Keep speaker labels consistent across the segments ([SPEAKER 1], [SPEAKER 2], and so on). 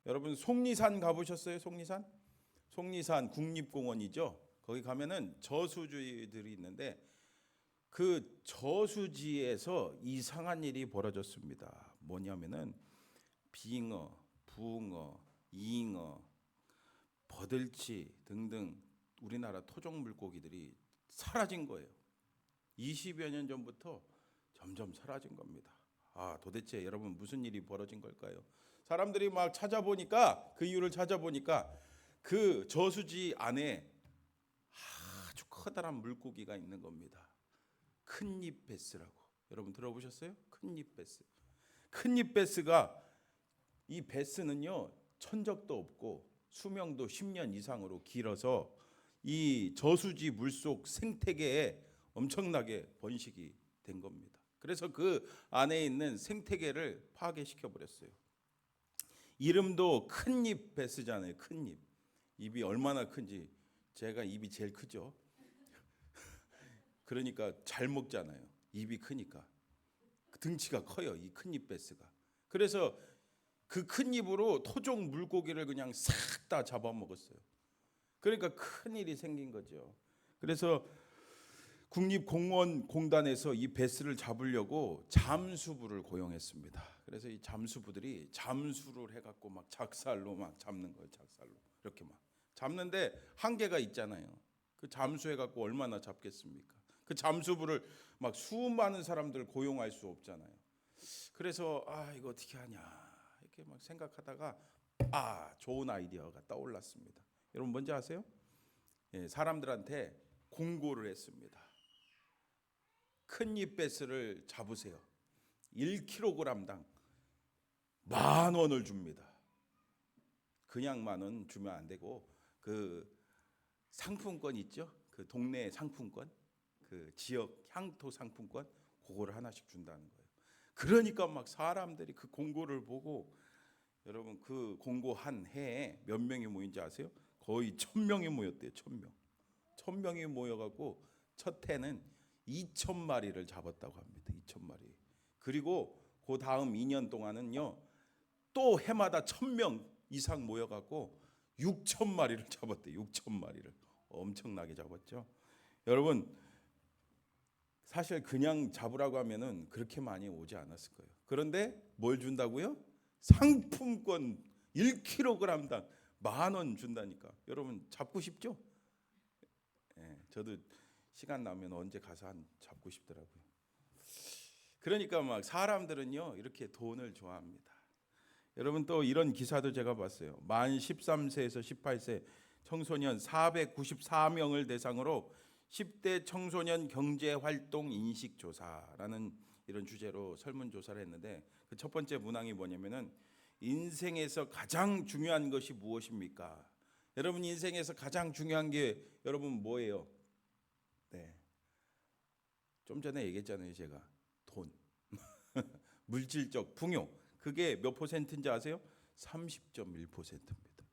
[SPEAKER 1] 여러분 속리산 가보셨어요? 속리산? 속리산 국립공원이죠. 거기 가면은 저수지들이 있는데 그 저수지에서 이상한 일이 벌어졌습니다. 뭐냐면은 빙어, 붕어, 잉어, 버들치 등등 우리나라 토종 물고기들이 사라진 거예요. 20여 년 전부터 점점 사라진 겁니다. 도대체 여러분 무슨 일이 벌어진 걸까요? 사람들이 막 찾아보니까 그 이유를 찾아보니까 그 저수지 안에 아주 커다란 물고기가 있는 겁니다. 큰잎 베스라고. 여러분 들어보셨어요? 큰잎 베스. 큰잎 베스가 이 베스는요 천적도 없고 수명도 10년 이상으로 길어서 이 저수지 물속 생태계에 엄청나게 번식이 된 겁니다. 그래서 그 안에 있는 생태계를 파괴시켜 버렸어요. 이름도 큰잎 베스잖아요. 큰잎. 입이 얼마나 큰지. 제가 입이 제일 크죠. 그러니까 잘 먹잖아요. 입이 크니까. 등치가 커요. 이 큰잎 베스가. 그래서 그 큰 입으로 토종 물고기를 그냥 싹 다 잡아먹었어요. 그러니까 큰 일이 생긴 거죠. 그래서 국립공원공단에서 이 베스를 잡으려고 잠수부를 고용했습니다. 그래서 이 잠수부들이 잠수를 해갖고 막 작살로 막 잡는 거예요. 작살로 이렇게 막 잡는데 한계가 있잖아요. 그 잠수해갖고 얼마나 잡겠습니까? 그 잠수부를 막 수많은 사람들 고용할 수 없잖아요. 그래서 이거 어떻게 하냐 이렇게 막 생각하다가 좋은 아이디어가 떠올랐습니다. 여러분 뭔지 아세요? 사람들한테 공고를 했습니다. 큰잎 베스를 잡으세요. 1kg당 10,000원을 줍니다. 그냥 10,000원 주면 안 되고 그 상품권 있죠? 그 동네 상품권, 그 지역 향토 상품권 그거를 하나씩 준다는 거예요. 그러니까 막 사람들이 그 공고를 보고 여러분 그 공고 한 해에 몇 명이 모인지 아세요? 거의 1,000명이 모였대요. 1,000명. 1,000명이 모여갖고 첫 해는 2,000마리를 잡았다고 합니다. 2,000마리. 그리고 그 다음 2년 동안은요 또 해마다 1,000명 이상 모여갖고 6,000마리를 잡았대요. 6,000마리를 엄청나게 잡았죠. 여러분 사실 그냥 잡으라고 하면은 그렇게 많이 오지 않았을 거예요. 그런데 뭘 준다고요? 상품권 1kg당 10,000원 준다니까. 여러분 잡고 싶죠? 저도 시간 나면 언제 가서 한 잡고 싶더라고요. 그러니까 막 사람들은요 이렇게 돈을 좋아합니다. 여러분 또 이런 기사도 제가 봤어요. 만 13세에서 18세 청소년 494명을 대상으로 10대 청소년 경제활동 인식조사라는 이런 주제로 설문조사를 했는데 그 첫 번째 문항이 뭐냐면은 인생에서 가장 중요한 것이 무엇입니까? 여러분 인생에서 가장 중요한 게 여러분 뭐예요? 좀 전에 얘기했잖아요. 제가 돈, 물질적 풍요 그게 몇 퍼센트인지 아세요? 30.1%입니다.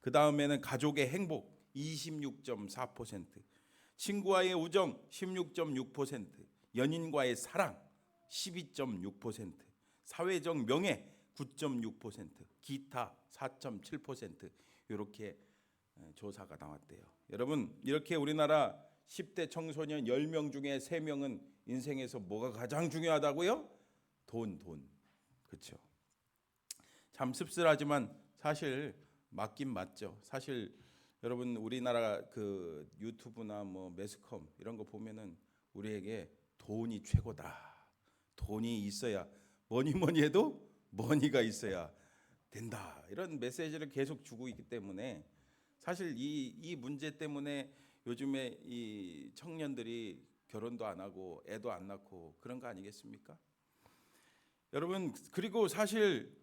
[SPEAKER 1] 그 다음에는 가족의 행복 26.4%, 친구와의 우정 16.6%, 연인과의 사랑 12.6%, 사회적 명예 9.6%, 기타 4.7% 이렇게 조사가 나왔대요. 여러분 이렇게 우리나라 10대 청소년 10명 중에 3명은 인생에서 뭐가 가장 중요하다고요? 돈. 그렇죠. 참 씁쓸하지만 사실 맞긴 맞죠. 사실 여러분 우리나라 그 유튜브나 뭐 매스컴 이런 거 보면은 우리에게 돈이 최고다. 돈이 있어야 뭐니 해도 머니가 있어야 된다. 이런 메시지를 계속 주고 있기 때문에 사실 이 문제 때문에 요즘에 이 청년들이 결혼도 안 하고 애도 안 낳고 그런 거 아니겠습니까? 여러분 그리고 사실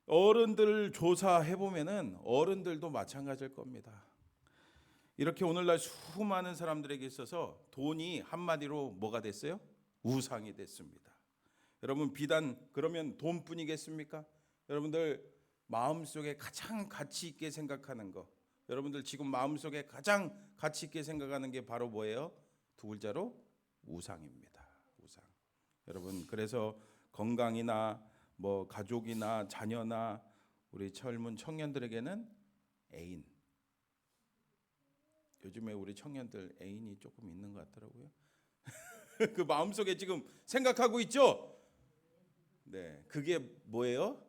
[SPEAKER 1] 어른들 조사해 보면은 어른들도 마찬가지일 겁니다. 이렇게 오늘날 수많은 사람들에게 있어서 돈이 한마디로 뭐가 됐어요? 우상이 됐습니다. 여러분 비단 그러면 돈뿐이겠습니까? 여러분들 마음속에 가장 가치 있게 생각하는 거, 여러분들 지금 마음속에 가장 가치 있게 생각하는 게 바로 뭐예요? 두 글자로 우상입니다. 우상. 여러분 그래서 건강이나 뭐 가족이나 자녀나 우리 젊은 청년들에게는 애인. 요즘에 우리 청년들 애인이 조금 있는 것 같더라고요. 그 마음속에 지금 생각하고 있죠? 네, 그게 뭐예요?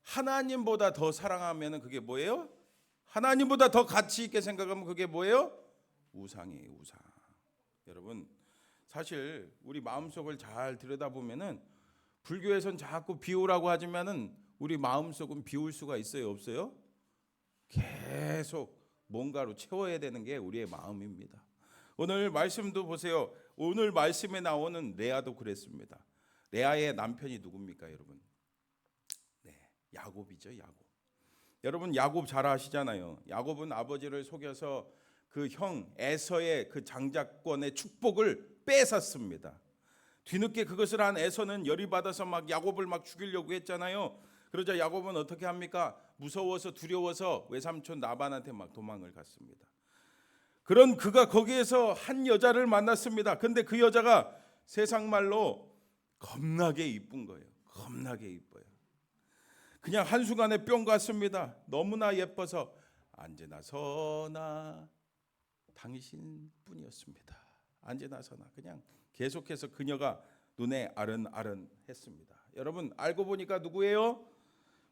[SPEAKER 1] 하나님보다 더 사랑하면 그게 뭐예요? 하나님보다 더 가치 있게 생각하면 그게 뭐예요? 우상이에요, 우상. 여러분, 사실 우리 마음속을 잘 들여다보면은 불교에선 자꾸 비우라고 하지만은 우리 마음속은 비울 수가 있어요, 없어요? 계속 뭔가로 채워야 되는 게 우리의 마음입니다. 오늘 말씀도 보세요. 오늘 말씀에 나오는 레아도 그랬습니다. 레아의 남편이 누굽니까, 여러분? 네, 야곱이죠, 야곱. 여러분 야곱 잘 아시잖아요. 야곱은 아버지를 속여서 그 형 에서의 그 장자권의 축복을 뺏었습니다. 뒤늦게 그것을 한 에서는 열이 받아서 막 야곱을 막 죽이려고 했잖아요. 그러자 야곱은 어떻게 합니까? 무서워서 두려워서 외삼촌 라반한테 막 도망을 갔습니다. 그런 그가 거기에서 한 여자를 만났습니다. 근데 그 여자가 세상 말로 겁나게 이쁜 거예요. 겁나게 이뻐요. 그냥 한순간에 뿅 갔습니다. 너무나 예뻐서 언제나 서나 당신뿐이었습니다. 언제나 서나 그냥 계속해서 그녀가 눈에 아른아른했습니다. 여러분 알고 보니까 누구예요?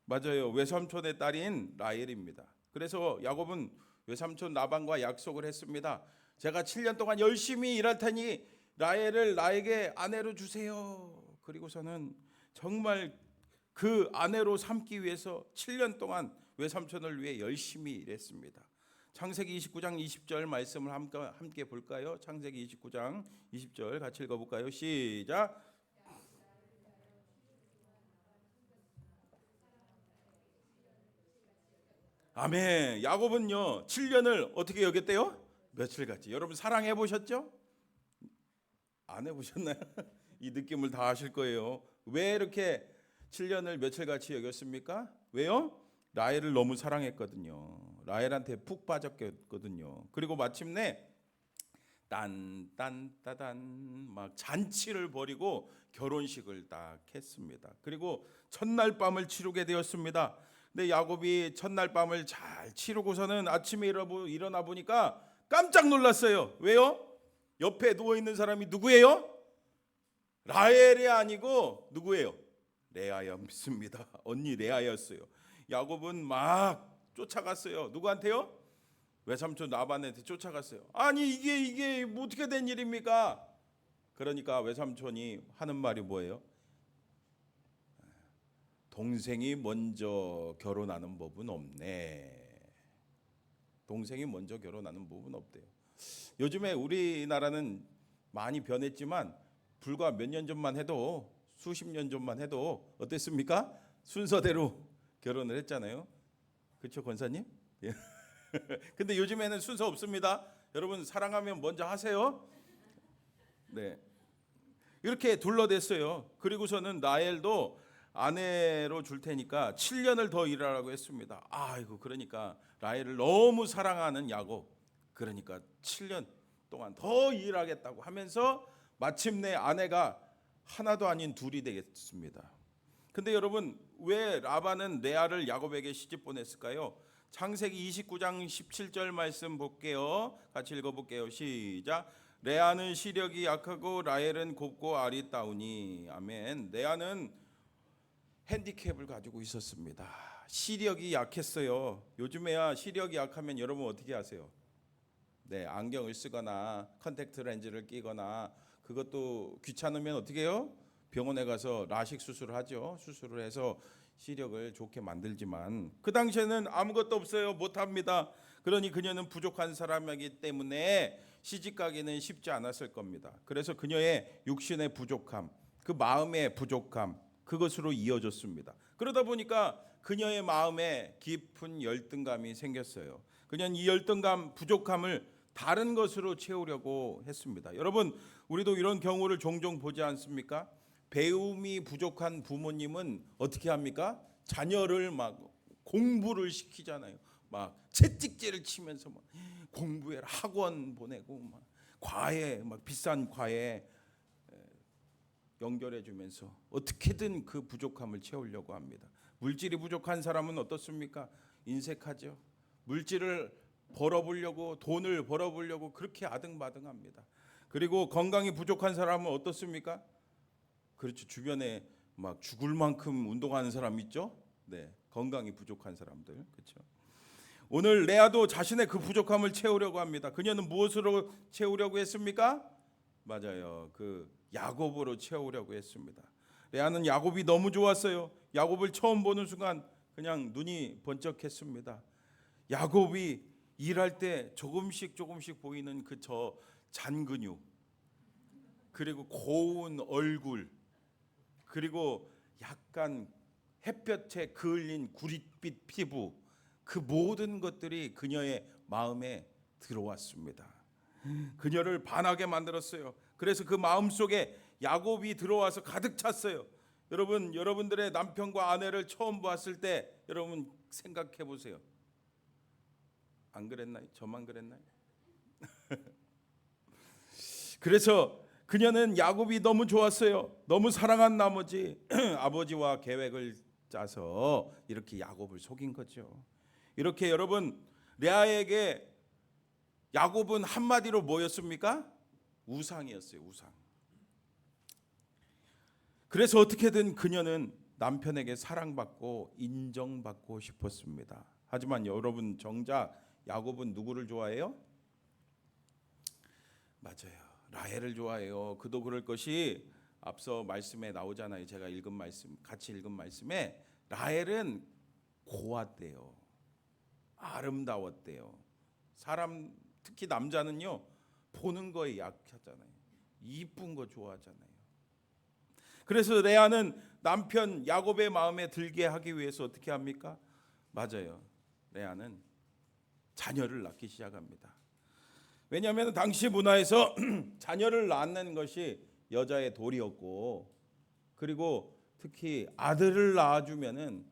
[SPEAKER 1] 맞아요. 외삼촌의 딸인 라헬입니다. 그래서 야곱은 외삼촌 라반과 약속을 했습니다. 제가 7년 동안 열심히 일할 테니 라헬을 나에게 아내로 주세요. 그리고서는 정말 그 아내로 삼기 위해서 7년 동안 외삼촌을 위해 열심히 일했습니다. 창세기 29장 20절 말씀을 함께 볼까요? 창세기 29장 20절 같이 읽어볼까요? 시작. 아멘. 야곱은요 7년을 어떻게 여겼대요? 며칠같이. 여러분 사랑해 보셨죠? 안 해보셨나요? 이 느낌을 다 아실 거예요. 왜 이렇게 7년을 며칠같이 여겼습니까? 왜요? 라헬을 너무 사랑했거든요. 라헬한테 푹 빠졌거든요. 그리고 마침내 딴딴따단 막 잔치를 벌이고 결혼식을 딱 했습니다. 그리고 첫날 밤을 치르게 되었습니다. 근데 야곱이 첫날 밤을 잘 치르고서는 아침에 일어나 보니까 깜짝 놀랐어요. 왜요? 옆에 누워 있는 사람이 누구예요? 라헬이 아니고 누구예요? 레아였습니다. 언니 레아였어요. 야곱은 막 쫓아갔어요. 누구한테요? 외삼촌 라반한테 쫓아갔어요. 아니 이게 뭐 어떻게 된 일입니까? 그러니까 외삼촌이 하는 말이 뭐예요? 동생이 먼저 결혼하는 법은 없네. 동생이 먼저 결혼하는 법은 없대요. 요즘에 우리나라는 많이 변했지만 불과 몇 년 전만 해도 수십 년 전만 해도 어땠습니까? 순서대로 결혼을 했잖아요. 그렇죠, 권사님? 예. 근데 요즘에는 순서 없습니다. 여러분 사랑하면 먼저 하세요. 네. 이렇게 둘러댔어요. 그리고서는 라헬도 아내로 줄 테니까 7년을 더 일하라고 했습니다. 아이고 그러니까 라헬을 너무 사랑하는 야곱. 그러니까 7년 동안 더 일하겠다고 하면서 마침내 아내가 하나도 아닌 둘이 되겠습니다. 근데 여러분 왜 라반은 레아를 야곱에게 시집 보냈을까요? 창세기 29장 17절 말씀 볼게요. 같이 읽어볼게요. 시작. 레아는 시력이 약하고 라헬은 곱고 아리따우니. 아멘. 레아는 핸디캡을 가지고 있었습니다. 시력이 약했어요. 요즘에야 시력이 약하면 여러분 어떻게 하세요? 네, 안경을 쓰거나 컨택트 렌즈를 끼거나 그것도 귀찮으면 어떻게 해요? 병원에 가서 라식 수술을 하죠. 수술을 해서 시력을 좋게 만들지만 그 당시에는 아무것도 없어요. 못합니다. 그러니 그녀는 부족한 사람이기 때문에 시집가기는 쉽지 않았을 겁니다. 그래서 그녀의 육신의 부족함, 그 마음의 부족함, 그것으로 이어졌습니다. 그러다 보니까 그녀의 마음에 깊은 열등감이 생겼어요. 그녀는 이 열등감, 부족함을 다른 것으로 채우려고 했습니다. 여러분, 우리도 이런 경우를 종종 보지 않습니까? 배움이 부족한 부모님은 어떻게 합니까? 자녀를 막 공부를 시키잖아요. 막 채찍질을 치면서 막 공부해라 학원 보내고 막 과외 막 비싼 과외 연결해 주면서 어떻게든 그 부족함을 채우려고 합니다. 물질이 부족한 사람은 어떻습니까? 인색하죠. 물질을 벌어보려고, 돈을 벌어보려고 그렇게 아등바등합니다. 그리고 건강이 부족한 사람은 어떻습니까? 그렇죠. 주변에 막 죽을 만큼 운동하는 사람 있죠. 네, 건강이 부족한 사람들. 그렇죠. 오늘 레아도 자신의 그 부족함을 채우려고 합니다. 그녀는 무엇으로 채우려고 했습니까? 맞아요. 그 야곱으로 채우려고 했습니다. 레아는 야곱이 너무 좋았어요. 야곱을 처음 보는 순간 그냥 눈이 번쩍했습니다. 야곱이 일할 때 조금씩 보이는 그 저 잔근육, 그리고 고운 얼굴, 그리고 약간 햇볕에 그을린 구릿빛 피부, 그 모든 것들이 그녀의 마음에 들어왔습니다. 그녀를 반하게 만들었어요. 그래서 그 마음속에 야곱이 들어와서 가득 찼어요. 여러분, 여러분들의 남편과 아내를 처음 봤을 때 여러분 생각해 보세요. 안 그랬나요? 저만 그랬나요? 그래서 그녀는 야곱이 너무 좋았어요. 너무 사랑한 나머지 아버지와 계획을 짜서 이렇게 야곱을 속인 거죠. 이렇게 여러분, 레아에게 야곱은 한마디로 뭐였습니까? 우상이었어요. 우상. 그래서 어떻게든 그녀는 남편에게 사랑받고 인정받고 싶었습니다. 하지만 여러분, 정작 야곱은 누구를 좋아해요? 맞아요. 라헬을 좋아해요. 그도 그럴 것이 앞서 말씀에 나오잖아요. 제가 읽은 말씀, 같이 읽은 말씀에 라헬은 고왔대요. 아름다웠대요. 사람, 특히 남자는요, 보는 거에 약하잖아요. 이쁜 거 좋아하잖아요. 그래서 레아는 남편 야곱의 마음에 들게 하기 위해서 어떻게 합니까? 맞아요. 레아는 자녀를 낳기 시작합니다. 왜냐하면 당시 문화에서 자녀를 낳는 것이 여자의 도리였고, 그리고 특히 아들을 낳아주면은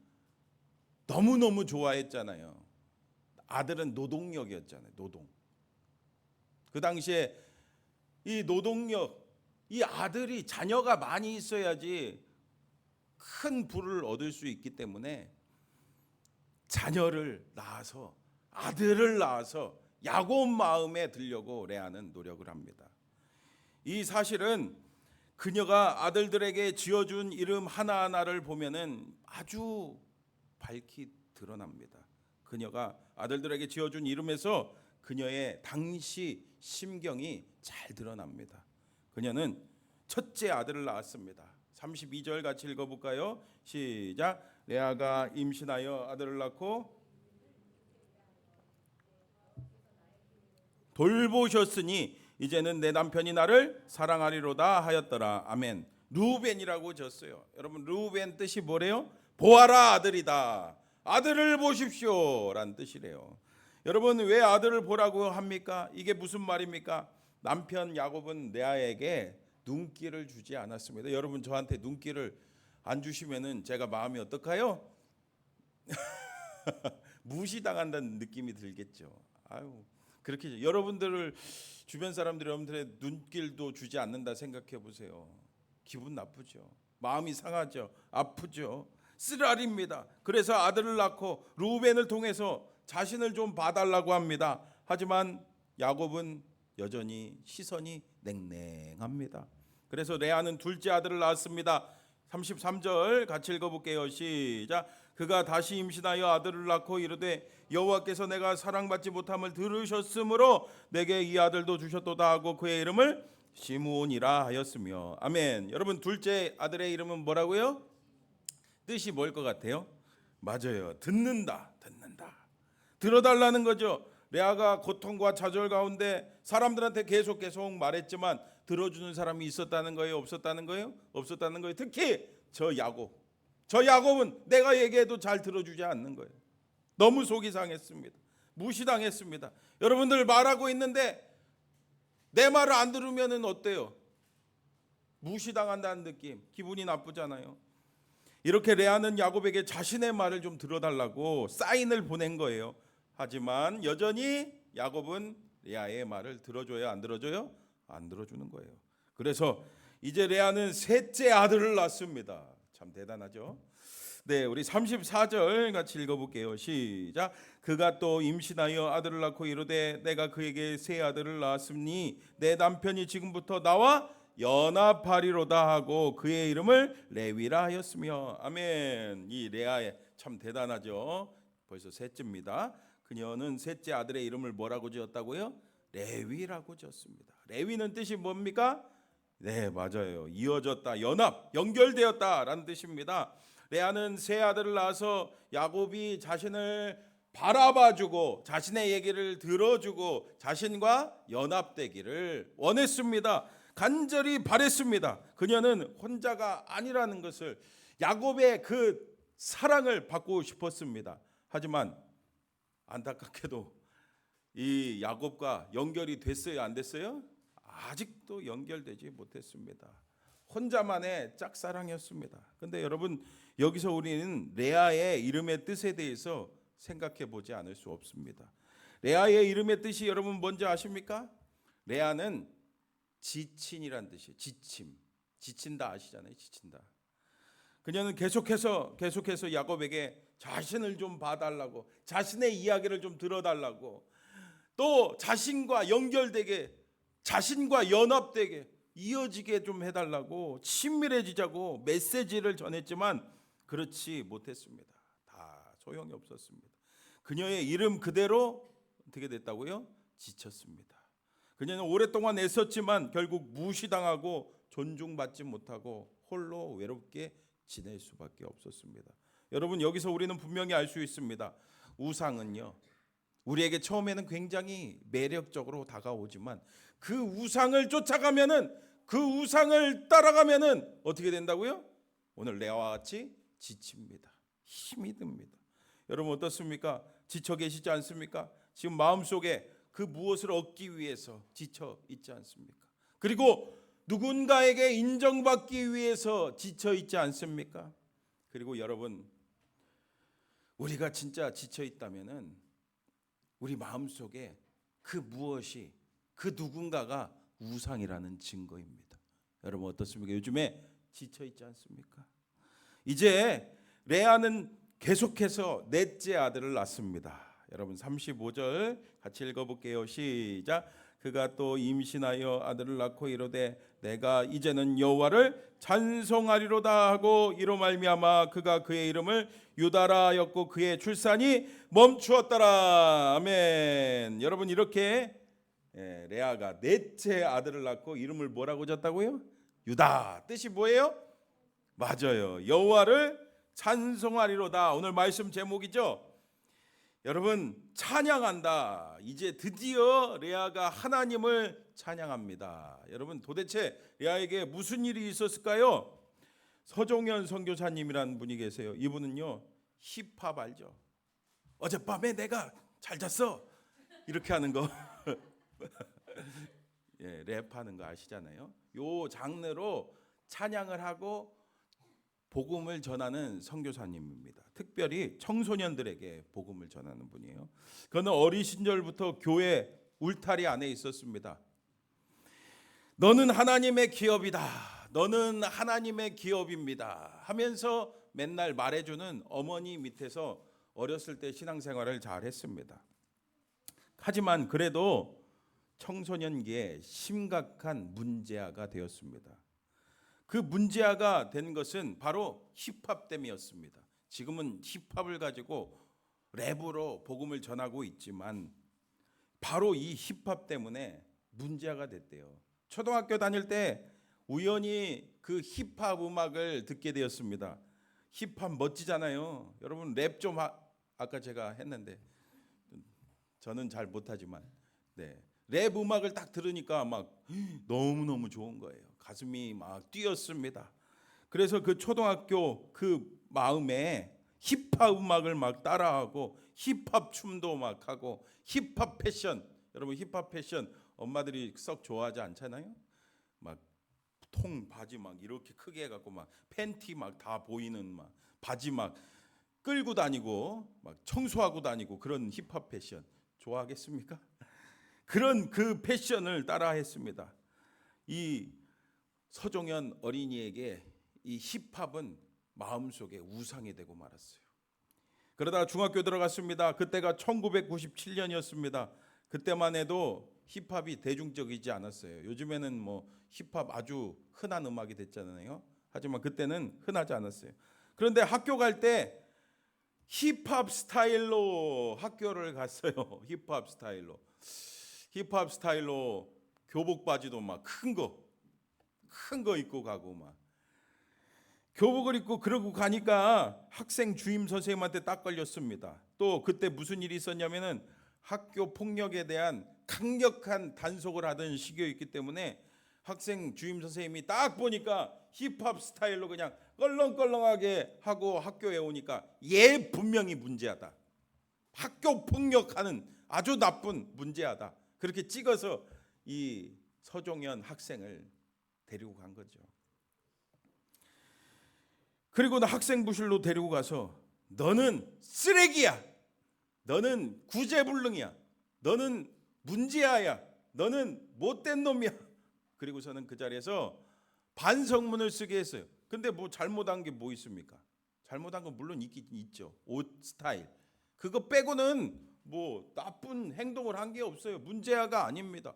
[SPEAKER 1] 너무너무 좋아했잖아요. 아들은 노동력이었잖아요. 노동. 그 당시에 이 노동력, 이 아들이, 자녀가 많이 있어야지 큰 부를 얻을 수 있기 때문에 자녀를 낳아서, 아들을 낳아서 야곱 마음에 들려고 레아는 노력을 합니다. 이 사실은 그녀가 아들들에게 지어준 이름 하나하나를 보면은 아주 밝히 드러납니다. 그녀가 아들들에게 지어준 이름에서 그녀의 당시 심경이 잘 드러납니다. 그녀는 첫째 아들을 낳았습니다. 32절 같이 읽어볼까요? 시작. 레아가 임신하여 아들을 낳고 돌보셨으니 이제는 내 남편이 나를 사랑하리로다 하였더라. 아멘. 르우벤이라고 졌어요. 여러분, 르우벤 뜻이 뭐래요? 보아라 아들이다. 아들을 보십시오 라는 뜻이래요. 여러분, 왜 아들을 보라고 합니까? 이게 무슨 말입니까? 남편 야곱은 레아에게 눈길을 주지 않았습니다. 여러분, 저한테 눈길을 안 주시면은 제가 마음이 어떨까요? 무시당한다는 느낌이 들겠죠. 아유, 그렇게 여러분들을, 주변 사람들이 여러분들의 눈길도 주지 않는다 생각해 보세요. 기분 나쁘죠. 마음이 상하죠. 아프죠. 쓰라립니다. 그래서 아들을 낳고 르우벤을 통해서 자신을 좀 봐달라고 합니다. 하지만 야곱은 여전히 시선이 냉랭합니다. 그래서 레아는 둘째 아들을 낳았습니다. 33절 같이 읽어볼게요. 시작. 그가 다시 임신하여 아들을 낳고 이르되 여호와께서 내가 사랑받지 못함을 들으셨으므로 내게 이 아들도 주셨도다 하고 그의 이름을 시므온이라 하였으며. 아멘. 여러분, 둘째 아들의 이름은 뭐라고요? 뜻이 뭘 것 같아요? 맞아요. 듣는다. 들어달라는 거죠. 레아가 고통과 좌절 가운데 사람들한테 계속 말했지만 들어주는 사람이 있었다는 거예요? 없었다는 거예요? 없었다는 거예요. 특히 저 야곱은 내가 얘기해도 잘 들어주지 않는 거예요. 너무 속이 상했습니다. 무시당했습니다. 여러분들 말하고 있는데 내 말을 안 들으면 어때요? 무시당한다는 느낌, 기분이 나쁘잖아요. 이렇게 레아는 야곱에게 자신의 말을 좀 들어달라고 사인을 보낸 거예요. 하지만 여전히 야곱은 레아의 말을 들어줘요? 안 들어줘요? 안 들어주는 거예요. 그래서 이제 레아는 셋째 아들을 낳습니다. 참 대단하죠. 네, 우리 34절 같이 읽어볼게요. 시작. 그가 또 임신하여 아들을 낳고 이르되 내가 그에게 세 아들을 낳았으니 내 남편이 지금부터 나와 연합하리로다 하고 그의 이름을 레위라 하였으며. 아멘. 이 레아 참 대단하죠. 벌써 셋째입니다. 그녀는 셋째 아들의 이름을 뭐라고 지었다고요? 레위라고 지었습니다. 레위는 뜻이 뭡니까? 네, 맞아요. 이어졌다, 연합, 연결되었다라는 뜻입니다. 레아는 세 아들을 낳아서 야곱이 자신을 바라봐주고 자신의 얘기를 들어주고 자신과 연합되기를 원했습니다. 간절히 바랬습니다. 그녀는 혼자가 아니라는 것을, 야곱의 그 사랑을 받고 싶었습니다. 하지만 안타깝게도 이 야곱과 연결이 됐어요, 안 됐어요? 아직도 연결되지 못했습니다. 혼자만의 짝사랑이었습니다. 근데 여러분, 여기서 우리는 레아의 이름의 뜻에 대해서 생각해 보지 않을 수 없습니다. 레아의 이름의 뜻이 여러분 뭔지 아십니까? 레아는 지친이란 뜻이에요. 지침. 지친다 아시잖아요. 지친다. 그녀는 계속해서 야곱에게 자신을 좀 봐달라고, 자신의 이야기를 좀 들어달라고, 또 자신과 연결되게, 자신과 연합되게, 이어지게 좀 해달라고, 친밀해지자고 메시지를 전했지만 그렇지 못했습니다. 다 소용이 없었습니다. 그녀의 이름 그대로 어떻게 됐다고요? 지쳤습니다. 그녀는 오랫동안 애썼지만 결국 무시당하고 존중받지 못하고 홀로 외롭게 지낼 수밖에 없었습니다. 여러분, 여기서 우리는 분명히 알 수 있습니다. 우상은요, 우리에게 처음에는 굉장히 매력적으로 다가오지만 그 우상을 쫓아가면은, 그 우상을 따라가면은 어떻게 된다고요? 오늘 레아와 같이 지칩니다. 힘이 듭니다. 여러분 어떻습니까? 지쳐 계시지 않습니까? 지금 마음속에 그 무엇을 얻기 위해서 지쳐 있지 않습니까? 그리고 누군가에게 인정받기 위해서 지쳐 있지 않습니까? 그리고 여러분, 우리가 진짜 지쳐 있다면은 우리 마음속에 그 무엇이, 그 누군가가 우상이라는 증거입니다. 여러분 어떻습니까? 요즘에 지쳐 있지 않습니까? 이제 레아는 계속해서 넷째 아들을 낳습니다. 여러분 35절 같이 읽어볼게요. 시작. 그가 또 임신하여 아들을 낳고 이르되 내가 이제는 여호와를 찬송하리로다 하고 이로 말미암아 그가 그의 이름을 유다라 하였고 그의 출산이 멈추었더라. 아멘. 여러분 이렇게 레아가 넷째 아들을 낳고 이름을 뭐라고 졌다고요? 유다. 뜻이 뭐예요? 맞아요. 여호와를 찬송하리로다. 오늘 말씀 제목이죠. 여러분 찬양한다. 이제 드디어 레아가 하나님을 찬양합니다. 여러분 도대체 레아에게 무슨 일이 있었을까요? 서종현 선교사님이라는 분이 계세요. 이분은요 힙합 알죠? 어젯밤에 내가 잘 잤어 이렇게 하는 거 예, 랩하는 거 아시잖아요. 요 장르로 찬양을 하고 복음을 전하는 선교사님입니다. 특별히 청소년들에게 복음을 전하는 분이에요. 그는 어린 시절부터 교회 울타리 안에 있었습니다. 너는 하나님의 기업이다. 너는 하나님의 기업입니다. 하면서 맨날 말해주는 어머니 밑에서 어렸을 때 신앙생활을 잘 했습니다. 하지만 그래도 청소년기에 심각한 문제아가 되었습니다. 그 문제아가 된 것은 바로 힙합됨이었습니다. 지금은 힙합을 가지고 랩으로 복음을 전하고 있지만 바로 이 힙합 때문에 문제아가 됐대요. 초등학교 다닐 때 우연히 그 힙합 음악을 듣게 되었습니다. 힙합 멋지잖아요. 여러분 랩 좀 아까 제가 했는데 저는 잘 못하지만 랩 음악을 딱 들으니까 막 너무너무 좋은 거예요. 가슴이 막 뛰었습니다. 그래서 그 초등학교 그 마음에 힙합 음악을 막 따라하고 힙합 춤도 막 하고 힙합 패션, 여러분 힙합 패션 엄마들이 썩 좋아하지 않잖아요. 막 통 바지 막 이렇게 크게 해갖고 막 팬티 막 다 보이는 막 바지 막 끌고 다니고 막 청소하고 다니고 그런 힙합 패션 좋아하겠습니까? 그런 그 패션을 따라했습니다. 이 서종현 어린이에게 이 힙합은 마음속에 우상이 되고 말았어요. 그러다가 중학교 들어갔습니다. 그때가 1997년이었습니다. 그때만 해도 힙합이 대중적이지 않았어요. 요즘에는 뭐 힙합 아주 흔한 음악이 됐잖아요. 하지만 그때는 흔하지 않았어요. 그런데 학교 갈 때 힙합 스타일로 학교를 갔어요. 힙합 스타일로 교복 바지도 막 큰 거 입고 가고 막 교복을 입고 그러고 가니까 학생 주임 선생님한테 딱 걸렸습니다. 또 그때 무슨 일이 있었냐면은 학교 폭력에 대한 강력한 단속을 하던 시기였기 때문에 학생 주임 선생님이 딱 보니까 힙합 스타일로 그냥 껄렁껄렁하게 하고 학교에 오니까 얘 분명히 문제하다. 학교 폭력하는 아주 나쁜 문제하다. 그렇게 찍어서 이 서종현 학생을 데리고 간 거죠. 그리고 학생부실로 데리고 가서 너는 쓰레기야. 너는 구제불능이야. 너는 문제아야. 너는 못된 놈이야. 그리고서는 그 자리에서 반성문을 쓰게 했어요. 근데 뭐 잘못한 게 뭐 있습니까? 잘못한 건 물론 있긴 있죠. 옷 스타일. 그거 빼고는 뭐 나쁜 행동을 한 게 없어요. 문제아가 아닙니다.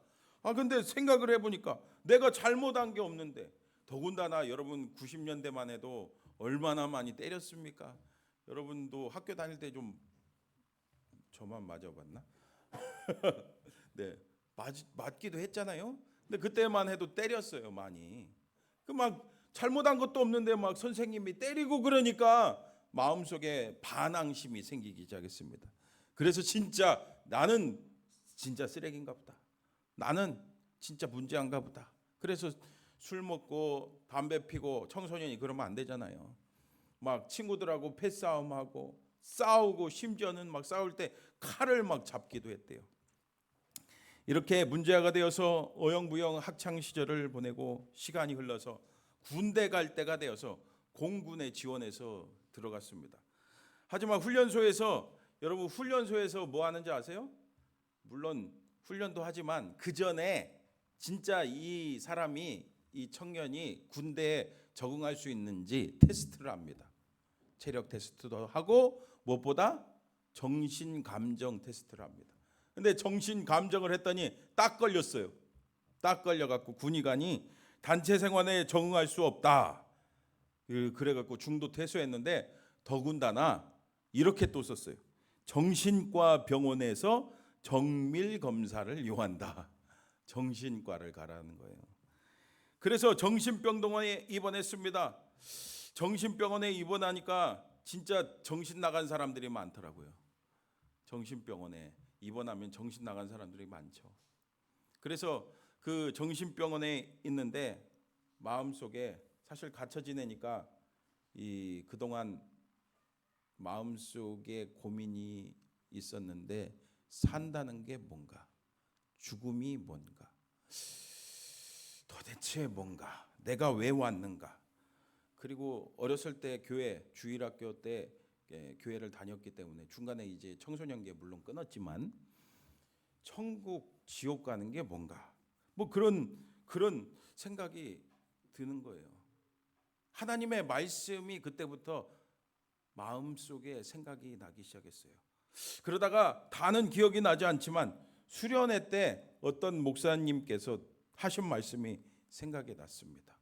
[SPEAKER 1] 근데 생각을 해보니까 내가 잘못한 게 없는데 더군다나 여러분 90년대만 해도 얼마나 많이 때렸습니까? 여러분도 학교 다닐 때 좀 저만 맞아봤나? 네, 맞기도 했잖아요. 근데 그때만 해도 때렸어요 많이. 그 막 잘못한 것도 없는데 막 선생님이 때리고 그러니까 마음속에 반항심이 생기기 시작했습니다. 그래서 진짜 나는 진짜 쓰레기인가 보다. 나는 진짜 문제한가 보다. 그래서 술 먹고 담배 피고 청소년이 그러면 안 되잖아요. 막 친구들하고 패싸움하고 싸우고 심지어는 막 싸울 때 칼을 막 잡기도 했대요. 이렇게 문제아가 되어서 어영부영 학창 시절을 보내고 시간이 흘러서 군대 갈 때가 되어서 공군에 지원해서 들어갔습니다. 하지만 여러분 훈련소에서 뭐 하는지 아세요? 물론 훈련도 하지만 그 전에 진짜 이 청년이 군대에 적응할 수 있는지 테스트를 합니다. 체력 테스트도 하고 무엇보다 정신 감정 테스트를 합니다. 근데 정신 감정을 했더니 딱 걸렸어요. 딱 걸려갖고 군의관이 단체 생활에 적응할 수 없다. 그래갖고 중도 퇴소했는데 더군다나 이렇게 또 썼어요. 정신과 병원에서 정밀 검사를 요한다. 정신과를 가라는 거예요. 그래서 정신병동에 입원했습니다. 정신병원에 입원하니까 진짜 정신 나간 사람들이 많더라고요. 정신병원에 입원하면 정신 나간 사람들이 많죠. 그래서 그 정신병원에 있는데 마음속에 사실 갇혀 지내니까 그동안 마음속에 고민이 있었는데 산다는 게 뭔가, 죽음이 뭔가, 도대체 뭔가, 내가 왜 왔는가. 그리고 어렸을 때 주일학교 때 교회를 다녔기 때문에 중간에 이제 청소년기에 물론 끊었지만 천국, 지옥 가는 게 뭔가, 뭐 그런 생각이 드는 거예요. 하나님의 말씀이 그때부터 마음속에 생각이 나기 시작했어요. 그러다가 다는 기억이 나지 않지만 수련회 때 어떤 목사님께서 하신 말씀이 생각이 났습니다.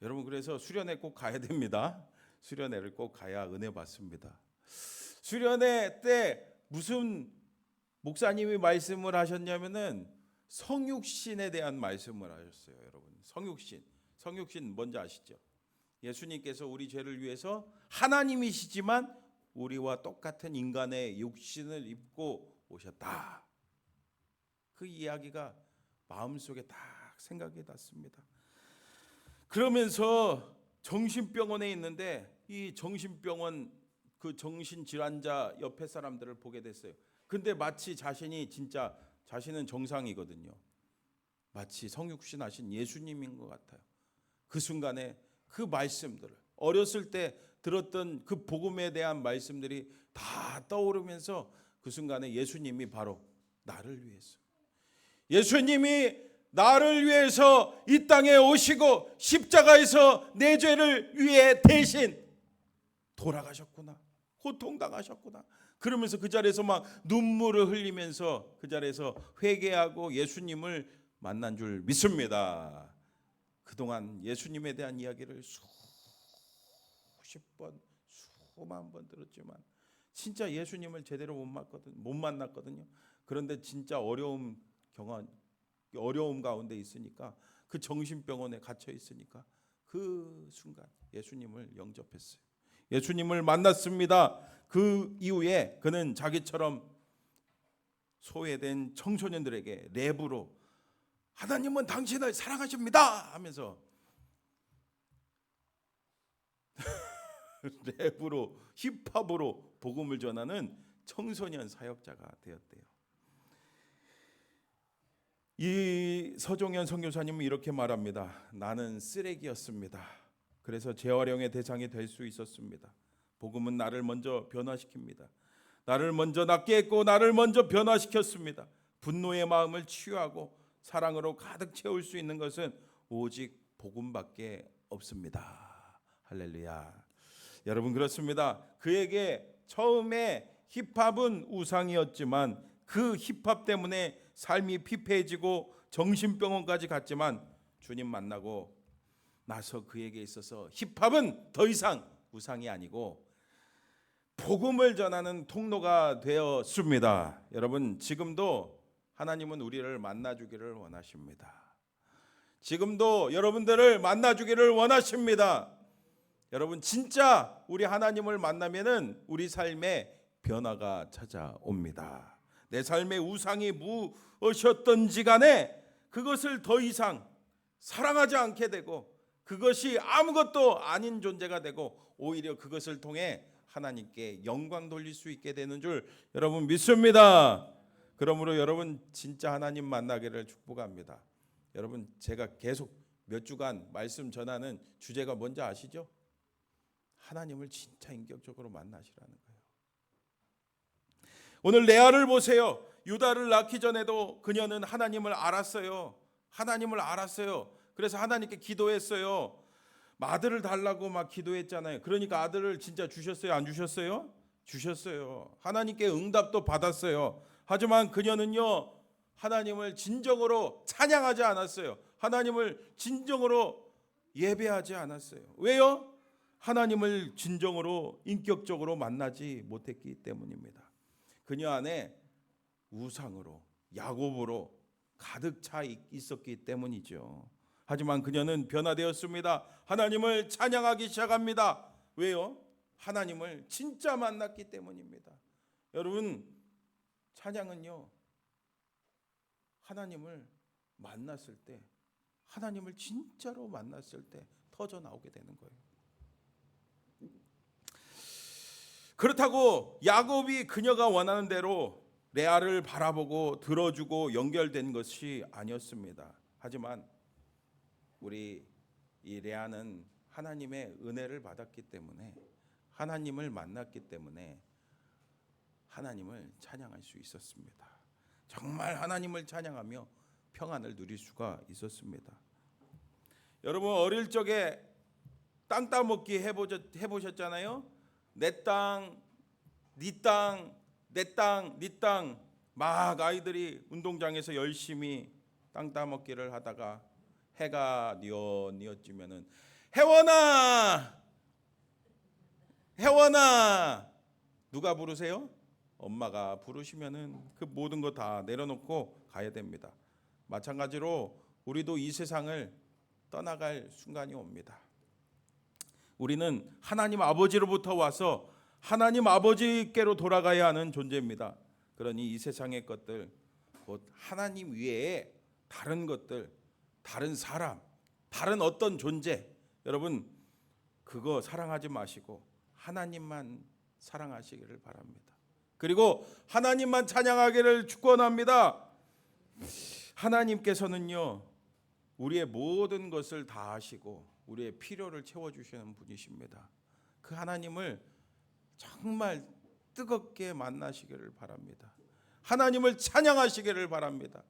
[SPEAKER 1] 여러분 그래서 수련회 꼭 가야 됩니다. 수련회를 꼭 가야 은혜 받습니다. 수련회 때 무슨 목사님이 말씀을 하셨냐면은 성육신에 대한 말씀을 하셨어요. 여러분 성육신 뭔지 아시죠? 예수님께서 우리 죄를 위해서 하나님이시지만 우리와 똑같은 인간의 육신을 입고 오셨다. 그 이야기가 마음속에 딱 생각이 났습니다. 그러면서 정신병원에 있는데 이 정신병원 그 정신질환자 옆에 사람들을 보게 됐어요. 근데 마치 자신은 정상이거든요. 마치 성육신 하신 예수님인 것 같아요. 그 순간에 그 말씀들을 어렸을 때 들었던 그 복음에 대한 말씀들이 다 떠오르면서 그 순간에 예수님이 바로 나를 위해서, 예수님이 나를 위해서 이 땅에 오시고 십자가에서 내 죄를 위해 대신 돌아가셨구나, 고통당하셨구나. 그러면서 그 자리에서 막 눈물을 흘리면서 그 자리에서 회개하고 예수님을 만난 줄 믿습니다. 그동안 예수님에 대한 이야기를 수십 번, 수만 번 들었지만 진짜 예수님을 제대로 못 만났거든요. 그런데 진짜 어려움 가운데 있으니까, 그 정신병원에 갇혀 있으니까 그 순간 예수님을 영접했어요. 예수님을 만났습니다. 그 이후에 그는 자기처럼 소외된 청소년들에게 랩으로 하나님은 당신을 사랑하십니다 하면서 랩으로, 힙합으로 복음을 전하는 청소년 사역자가 되었대요. 이 서종현 선교사님은 이렇게 말합니다. 나는 쓰레기였습니다. 그래서 재활용의 대상이 될 수 있었습니다. 복음은 나를 먼저 변화시킵니다. 나를 먼저 낫게 했고 나를 먼저 변화시켰습니다. 분노의 마음을 치유하고 사랑으로 가득 채울 수 있는 것은 오직 복음밖에 없습니다. 할렐루야. 여러분, 그렇습니다. 그에게 처음에 힙합은 우상이었지만 그 힙합 때문에 삶이 피폐해지고 정신병원까지 갔지만 주님 만나고 나서 그에게 있어서 힙합은 더 이상 우상이 아니고 복음을 전하는 통로가 되었습니다. 여러분, 지금도 하나님은 우리를 만나주기를 원하십니다. 지금도 여러분들을 만나주기를 원하십니다. 여러분, 진짜 우리 하나님을 만나면은 우리 삶에 변화가 찾아옵니다. 내 삶의 우상이 무엇이었던지 간에 그것을 더 이상 사랑하지 않게 되고 그것이 아무것도 아닌 존재가 되고 오히려 그것을 통해 하나님께 영광 돌릴 수 있게 되는 줄 여러분 믿습니다. 그러므로 여러분 진짜 하나님 만나기를 축복합니다. 여러분, 제가 계속 몇 주간 말씀 전하는 주제가 뭔지 아시죠? 하나님을 진짜 인격적으로 만나시라는 거예요. 오늘 레아를 보세요. 유다를 낳기 전에도 그녀는 하나님을 알았어요. 하나님을 알았어요. 그래서 하나님께 기도했어요. 아들을 달라고 막 기도했잖아요. 그러니까 아들을 진짜 주셨어요? 안 주셨어요? 주셨어요. 하나님께 응답도 받았어요. 하지만 그녀는요, 하나님을 진정으로 찬양하지 않았어요. 하나님을 진정으로 예배하지 않았어요. 왜요? 하나님을 진정으로 인격적으로 만나지 못했기 때문입니다. 그녀 안에 우상으로, 야곱으로 가득 차 있었기 때문이죠. 하지만 그녀는 변화되었습니다. 하나님을 찬양하기 시작합니다. 왜요? 하나님을 진짜 만났기 때문입니다. 여러분, 찬양은요, 하나님을 만났을 때, 하나님을 진짜로 만났을 때 터져 나오게 되는 거예요. 그렇다고 야곱이 그녀가 원하는 대로 레아를 바라보고 들어주고 연결된 것이 아니었습니다. 하지만 우리 이 레아는 하나님의 은혜를 받았기 때문에, 하나님을 만났기 때문에 하나님을 찬양할 수 있었습니다. 정말 하나님을 찬양하며 평안을 누릴 수가 있었습니다. 여러분, 어릴 적에 땅 따먹기 해보셨잖아요. 내 땅, 네 땅, 내 땅, 네 땅. 막 아이들이 운동장에서 열심히 땅 따먹기를 하다가 해가 뉘어지면은 혜원아, 혜원아, 누가 부르세요? 엄마가 부르시면은 그 모든 거 다 내려놓고 가야 됩니다. 마찬가지로 우리도 이 세상을 떠나갈 순간이 옵니다. 우리는 하나님 아버지로부터 와서 하나님 아버지께로 돌아가야 하는 존재입니다. 그러니 이 세상의 것들, 곧 하나님 외에 다른 것들, 다른 사람, 다른 어떤 존재, 여러분 그거 사랑하지 마시고 하나님만 사랑하시기를 바랍니다. 그리고 하나님만 찬양하기를 축원합니다. 하나님께서는요, 우리의 모든 것을 다 아시고 우리의 필요를 채워주시는 분이십니다. 그 하나님을 정말 뜨겁게 만나시기를 바랍니다. 하나님을 찬양하시기를 바랍니다.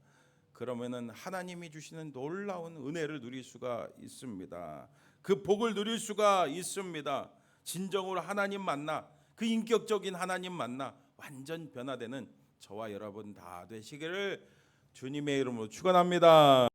[SPEAKER 1] 그러면은 하나님이 주시는 놀라운 은혜를 누릴 수가 있습니다. 그 복을 누릴 수가 있습니다. 진정으로 하나님 만나 그 인격적인 하나님 만나 완전 변화되는 저와 여러분 다 되시기를 주님의 이름으로 축원합니다.